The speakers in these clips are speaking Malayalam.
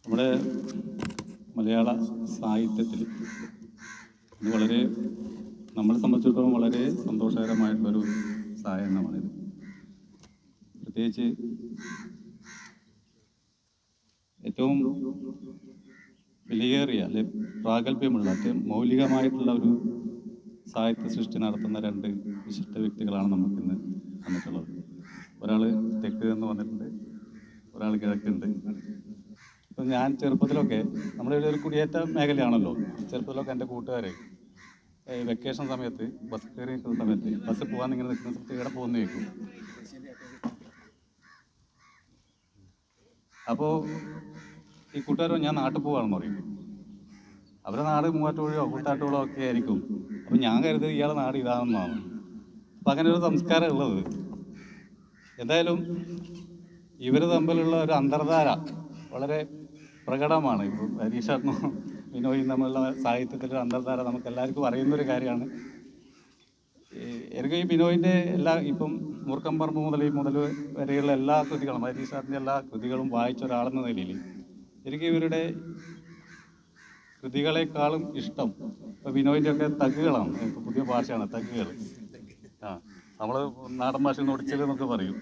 നമ്മുടെ മലയാള സാഹിത്യത്തിൽ ഇത് വളരെ നമ്മളെ സംബന്ധിച്ചിടത്തോളം വളരെ സന്തോഷകരമായിട്ടുള്ളൊരു സായാഹ്നമാണിത്. പ്രത്യേകിച്ച് ഏറ്റവും വിലയേറിയ അല്ലെ പ്രാഗൽഭ്യമുള്ള ഏറ്റവും മൗലികമായിട്ടുള്ള ഒരു സാഹിത്യ സൃഷ്ടി നടത്തുന്ന രണ്ട് വിശിഷ്ട വ്യക്തികളാണ് നമുക്കിന്ന് വന്നിട്ടുള്ളത്. ഒരാൾ തെക്ക് എന്ന് വന്നിട്ടുണ്ട്, ഒരാൾ കിഴക്കുണ്ട്. ഇപ്പം ഞാൻ ചെറുപ്പത്തിലൊക്കെ നമ്മുടെ ഒരു കുടിയേറ്റ മേഖലയാണല്ലോ. ചെറുപ്പത്തിലൊക്കെ എൻ്റെ കൂട്ടുകാർ വെക്കേഷൻ സമയത്ത് ബസ് കയറി നിൽക്കുന്ന സമയത്ത് ബസ് പോകാൻ ഇങ്ങനെ നിൽക്കുന്ന സമയത്ത് ഇവിടെ പോകുന്ന കേൾക്കും. അപ്പോൾ ഈ കൂട്ടുകാരോ ഞാൻ നാട്ടിൽ പോവാണെന്ന് പറയും. അവരുടെ നാട് മൂവാറ്റുപുഴയോ കൂത്താട്ടുകളോ ഒക്കെ ആയിരിക്കും. അപ്പം ഞാൻ കരുതി ഇയാളെ നാട് ഇതാണെന്നാണ്. അപ്പം അങ്ങനെ ഒരു സംസ്കാരം ഉള്ളത്. എന്തായാലും ഇവർ തമ്മിലുള്ള ഒരു അന്തർധാര വളരെ പ്രകടമാണ്. ഇപ്പോൾ ഹരീഷാറിനും വിനോയും തമ്മിലുള്ള സാഹിത്യത്തിലൊരു അന്തർധാര നമുക്ക് എല്ലാവർക്കും അറിയുന്നൊരു കാര്യമാണ്. എനിക്ക് ഈ ബിനോയിൻ്റെ ഇപ്പം മൂർഖൻ പറമ്പ് മുതൽ വരെയുള്ള എല്ലാ കൃതികളും ഹരീഷാറിൻ്റെ എല്ലാ കൃതികളും വായിച്ച ഒരാളെന്ന നിലയിൽ എനിക്ക് ഇവരുടെ കൃതികളെക്കാളും ഇഷ്ടം ഇപ്പോൾ ബിനോയിൻ്റെ ഒക്കെ തഗ്ഗുകളാണ്. ഇപ്പോൾ പുതിയ ഭാഷയാണ് തഗ്ഗുകൾ. നമ്മൾ നാടൻ ഭാഷയിൽ ഒടിച്ചൽ എന്നൊക്കെ പറയും.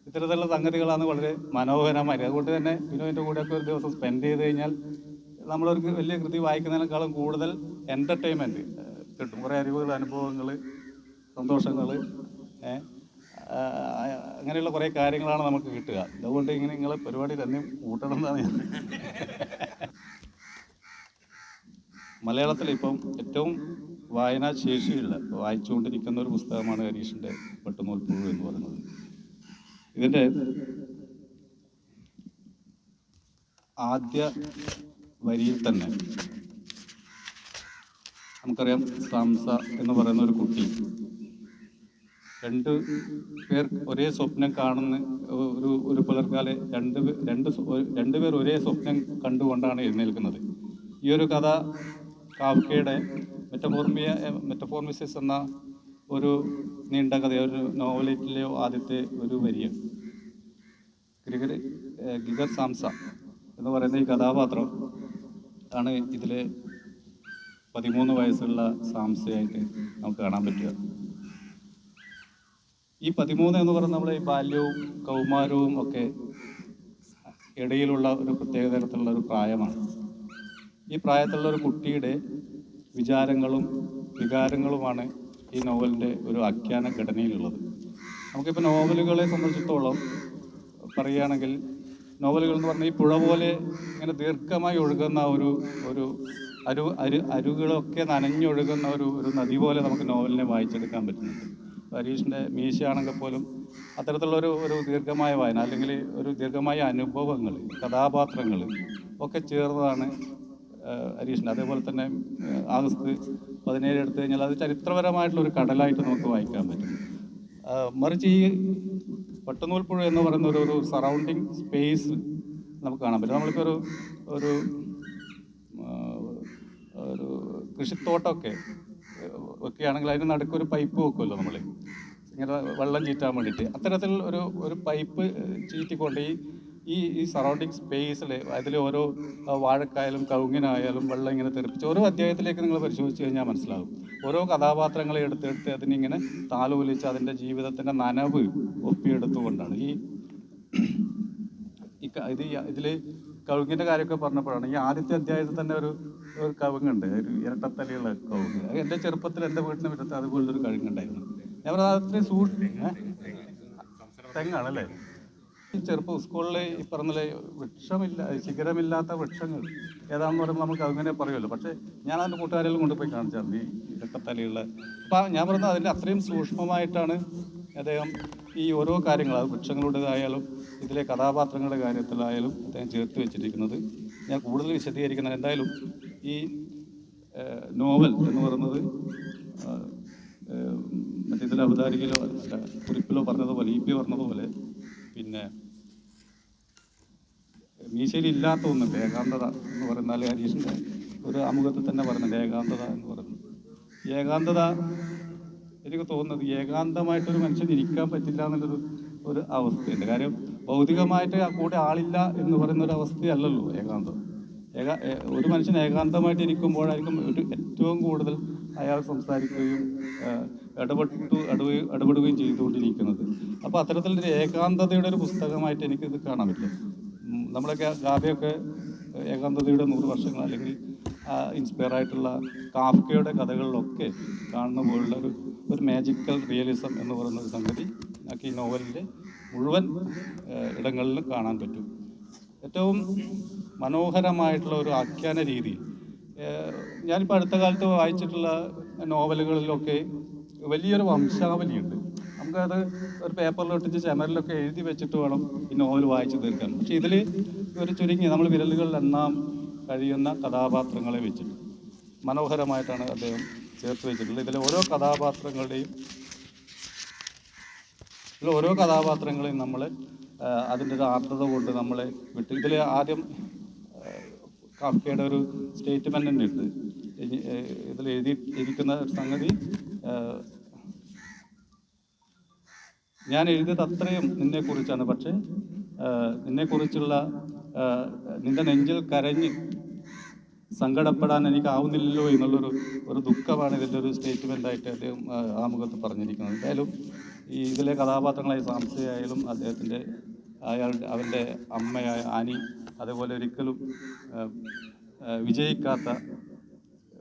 ഇത്തരത്തിലുള്ള സംഗതികളാണ് വളരെ മനോഹരമായി. അതുകൊണ്ട് തന്നെ ബിനോയിൻ്റെ കൂടെയൊക്കെ ഒരു ദിവസം സ്പെൻഡ് ചെയ്ത് കഴിഞ്ഞാൽ നമ്മളൊരു വലിയ കൃതി വായിക്കുന്നതിനേക്കാളും കൂടുതൽ എൻ്റർടൈൻമെൻറ്റ് കിട്ടും. കുറേ അറിവുകൾ, അനുഭവങ്ങൾ, സന്തോഷങ്ങൾ, അങ്ങനെയുള്ള കുറേ കാര്യങ്ങളാണ് നമുക്ക് കിട്ടുക. അതുകൊണ്ട് ഇങ്ങനെ നിങ്ങളെ പരിപാടി തന്നെ കൂട്ടണം എന്നാണ് ഞാൻ. മലയാളത്തിൽ ഇപ്പം ഏറ്റവും വായനാ ശേഷിയുള്ള വായിച്ചുകൊണ്ടിരിക്കുന്ന ഒരു പുസ്തകമാണ് ഹരീഷിൻ്റെ വെട്ടുനൂൽ പുഴു എന്ന് പറയുന്നത്. ഇതിൻ്റെ ആദ്യ വരിയിൽ തന്നെ നമുക്കറിയാം, സാംസ എന്ന് പറയുന്ന ഒരു കുട്ടി രണ്ട് പേർ ഒരേ സ്വപ്നം കാണുന്ന ഒരു പുലർക്കാലെ രണ്ടുപേർ ഒരേ സ്വപ്നം കണ്ടുകൊണ്ടാണ് എഴുന്നേൽക്കുന്നത്. ഈ ഒരു കഥ കാഫ്കയുടെ മെറ്റഫോർമിസിസ് എന്ന ഒരു നീണ്ട കഥ, ഒരു നോവലിറ്റിലെ ആദ്യത്തെ ഒരു വരിയാണ്. ഗിഗർ സാംസ എന്ന് പറയുന്ന ഈ കഥാപാത്രം ആണ് ഇതിലെ 13 വയസ്സുള്ള സാംസയായിട്ട് നമുക്ക് കാണാൻ പറ്റുക. ഈ 13 എന്ന് പറയുന്നത് നമ്മളെ ഈ ബാല്യവും കൗമാരവും ഒക്കെ ഇടയിലുള്ള ഒരു പ്രത്യേക തരത്തിലുള്ള ഒരു പ്രായമാണ്. ഈ പ്രായത്തിലുള്ള ഒരു കുട്ടിയുടെ വിചാരങ്ങളും വികാരങ്ങളുമാണ് ഈ നോവലിൻ്റെ ഒരു ആഖ്യാന ഘടനയിലുള്ളത്. നമുക്കിപ്പോൾ നോവലുകളെ സംബന്ധിച്ചിടത്തോളം പറയുകയാണെങ്കിൽ, നോവലുകൾ എന്ന് പറഞ്ഞാൽ ഈ പുഴ പോലെ ഇങ്ങനെ ദീർഘമായി ഒഴുകുന്ന ഒരു അരുകളൊക്കെ നനഞ്ഞൊഴുകുന്ന ഒരു നദി പോലെ നമുക്ക് നോവലിനെ വായിച്ചെടുക്കാൻ പറ്റുന്നുണ്ട്. ഹരീഷിൻ്റെ മീശയാണെങ്കിൽ പോലും അത്തരത്തിലുള്ള ഒരു ദീർഘമായ വായന, അല്ലെങ്കിൽ ഒരു ദീർഘമായ അനുഭവങ്ങൾ, കഥാപാത്രങ്ങൾ ഒക്കെ ചേർന്നതാണ് ഹരീഷിൻ്റെ. അതേപോലെ തന്നെ ആഗസ്റ്റ് 17 എടുത്തു കഴിഞ്ഞാൽ അത് ചരിത്രപരമായിട്ടുള്ളൊരു കടലായിട്ട് നമുക്ക് വായിക്കാൻ പറ്റും. മറിച്ച് ഈ വെട്ടുനൂൽ പുഴ എന്ന് പറയുന്ന ഒരു സറൗണ്ടിങ് സ്പേസ് നമുക്ക് കാണാൻ പറ്റും. നമ്മളിപ്പോൾ ഒരു കൃഷിത്തോട്ടമൊക്കെ ഒക്കെയാണെങ്കിൽ അതിന് നടുക്കൊരു പൈപ്പ് വെക്കുമല്ലോ നമ്മൾ, ഇങ്ങനെ വെള്ളം ചീറ്റാൻ വേണ്ടിയിട്ട്. അത്തരത്തിൽ ഒരു പൈപ്പ് ചീറ്റിക്കൊണ്ട് ഈ സറൗണ്ടിങ് സ്പേസിൽ അതിൽ ഓരോ വാഴക്കായാലും കവുങ്ങിനായാലും വെള്ളം ഇങ്ങനെ തെറിപ്പിച്ച് ഓരോ അധ്യായത്തിലേക്ക് നിങ്ങൾ പരിശോധിച്ച് കഴിഞ്ഞാൽ മനസ്സിലാകും. ഓരോ കഥാപാത്രങ്ങളെ എടുത്തെടുത്ത് അതിനിങ്ങനെ താലോലിച്ച് അതിൻ്റെ ജീവിതത്തിൻ്റെ നനവ് ഒപ്പിയെടുത്തുകൊണ്ടാണ് ഇതിൽ കവുങ്ങിൻ്റെ കാര്യമൊക്കെ പറഞ്ഞപ്പോഴാണ് ഈ ആദ്യത്തെ അധ്യായത്തിൽ തന്നെ ഒരു കവുങ്ങുണ്ട്, ഒരു ഇരട്ടത്തലയുള്ള കവുങ്ങ്. എൻ്റെ ചെറുപ്പത്തിൽ എൻ്റെ വീട്ടിന് മുറ്റത്ത് അതുപോലൊരു കവുങ്ങുണ്ടായിരുന്നു. ഞാൻ പറഞ്ഞത് അത്രയും തെങ്ങാണല്ലേ. ഈ ചെറുപ്പം സ്കൂളിൽ ഈ പറഞ്ഞ ശിഖരമില്ലാത്ത വൃക്ഷങ്ങൾ ഏതാണെന്ന് പറയുമ്പോൾ നമുക്ക് അങ്ങനെ പറയുമല്ലോ. പക്ഷേ ഞാൻ അതിൻ്റെ കൂട്ടുകാരെല്ലാം കൊണ്ടുപോയി കാണിച്ചായിരുന്നു ഈ ഇരട്ടത്തലയുള്ള. അപ്പം ഞാൻ പറഞ്ഞത് അതിൻ്റെ അത്രയും സൂക്ഷ്മമായിട്ടാണ് അദ്ദേഹം ഈ ഓരോ കാര്യങ്ങൾ, അത് വൃക്ഷങ്ങളുടേതായാലും ഇതിലെ കഥാപാത്രങ്ങളുടെ കാര്യത്തിലായാലും അദ്ദേഹം ചേർത്ത് വെച്ചിരിക്കുന്നത്. ഞാൻ കൂടുതൽ വിശദീകരിക്കുന്നത് എന്തായാലും ഈ നോവൽ എന്ന് പറയുന്നത് മറ്റേതിൽ അവതാരികയിലോ കുറിപ്പിലോ പറഞ്ഞതുപോലെ, ഇ പി പറഞ്ഞതുപോലെ, പിന്നെ മീശയിൽ ഇല്ലാത്ത ഒന്നുണ്ട്, ഏകാന്തത എന്ന് പറയുന്നാൽ ഹരീഷിൻ്റെ ഒരു ആമുഖത്തിൽ തന്നെ പറയുന്നുണ്ട് ഏകാന്തത എന്ന് പറയുന്നത്. ഏകാന്തത എനിക്ക് തോന്നുന്നത് ഏകാന്തമായിട്ടൊരു മനുഷ്യന് ഇരിക്കാൻ പറ്റില്ല എന്നുള്ളൊരു അവസ്ഥയുണ്ട്. കാര്യം ഭൗതികമായിട്ട് ആ കൂടെ ആളില്ല എന്ന് പറയുന്ന ഒരു അവസ്ഥയല്ലല്ലോ ഏകാന്തം. ഒരു മനുഷ്യൻ ഏകാന്തമായിട്ട് ഇരിക്കുമ്പോഴായിരിക്കും ഏറ്റവും കൂടുതൽ അയാൾ സംസാരിക്കുകയും ഇടപെടുകയും ചെയ്തുകൊണ്ടിരിക്കുന്നത്. അപ്പോൾ അത്തരത്തിലൊരു ഏകാന്തതയുടെ ഒരു പുസ്തകമായിട്ട് എനിക്കിത് കാണാൻ പറ്റും. നമ്മുടെ ഗാഥയൊക്കെ ഏകാന്തതയുടെ 100 വർഷങ്ങൾ അല്ലെങ്കിൽ ഇൻസ്പയർ ആയിട്ടുള്ള കാഫ്കയുടെ കഥകളിലൊക്കെ കാണുന്ന പോലുള്ള ഒരു മാജിക്കൽ റിയലിസം എന്ന് പറയുന്ന ഒരു സംഗതി നമുക്ക് ഈ നോവലിൻ്റെ മുഴുവൻ ഇടങ്ങളിലും കാണാൻ പറ്റും. ഏറ്റവും മനോഹരമായിട്ടുള്ള ഒരു ആഖ്യാന രീതി. ഞാനിപ്പോൾ അടുത്ത കാലത്ത് വായിച്ചിട്ടുള്ള നോവലുകളിലൊക്കെ വലിയൊരു വംശാവലിയുണ്ട്. നമുക്കത് ഒരു പേപ്പറിലൊട്ടിച്ച് ചുമരിലൊക്കെ എഴുതി വെച്ചിട്ട് വേണം ഈ നോവൽ വായിച്ചു തീർക്കാൻ. പക്ഷെ ഇതിൽ ഒരു ചുരുങ്ങി നമ്മൾ വിരലുകളിൽ എണ്ണാൻ കഴിയുന്ന കഥാപാത്രങ്ങളെ വെച്ചിട്ട് മനോഹരമായിട്ടാണ് അദ്ദേഹം ചേർത്ത് വെച്ചിട്ടുള്ളത്. ഇതിലെ ഓരോ കഥാപാത്രങ്ങളെയും നമ്മൾ അതിൻ്റെ ഒരു ആർദ്രത കൊണ്ട് നമ്മളെ വിട്ട് ഇതിൽ ആദ്യം കാഫ്കയുടെ ഒരു സ്റ്റേറ്റ്മെൻ്റ് തന്നെ ഉണ്ട്. ഇതിൽ എഴുതിയിരിക്കുന്ന സംഗതി, ഞാൻ എഴുതിയത് അത്രയും നിന്നെക്കുറിച്ചാണ്, പക്ഷേ നിന്നെക്കുറിച്ചുള്ള നിന്റെ നെഞ്ചിൽ കരഞ്ഞ് സങ്കടപ്പെടാൻ എനിക്കാവുന്നില്ലല്ലോ എന്നുള്ളൊരു ദുഃഖമാണ് ഇതിൻ്റെ ഒരു സ്റ്റേറ്റ്മെൻ്റായിട്ട് അദ്ദേഹം ആമുഖത്ത് പറഞ്ഞിരിക്കുന്നത്. എന്തായാലും ഇതിലെ കഥാപാത്രങ്ങളായ സാംസയായാലും അദ്ദേഹത്തിൻ്റെ അവൻ്റെ അമ്മയായ ആനി, അതേപോലെ ഒരിക്കലും വിജയിക്കാത്ത,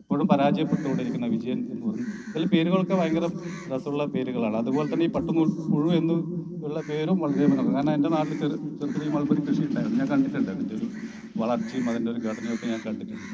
എപ്പോഴും പരാജയപ്പെട്ടുകൊണ്ടിരിക്കുന്ന വിജയൻ എന്ന് പറഞ്ഞു. ഇതിൽ പേരുകളൊക്കെ ഭയങ്കര രസമുള്ള പേരുകളാണ്. അതുപോലെ തന്നെ ഈ പട്ടുനൂൽ പുഴു എന്നുള്ള പേരും വളരെ മനോഹരം. കാരണം എൻ്റെ നാട്ടിൽ ചെറുതിരി മൾബറി കൃഷി ഉണ്ടായിരുന്നു. ഞാൻ കണ്ടിട്ടുണ്ട് അതിൻ്റെ ഒരു വളർച്ചയും അതിൻ്റെ ഒരു ഘടനയൊക്കെ ഞാൻ കണ്ടിട്ടുണ്ട്.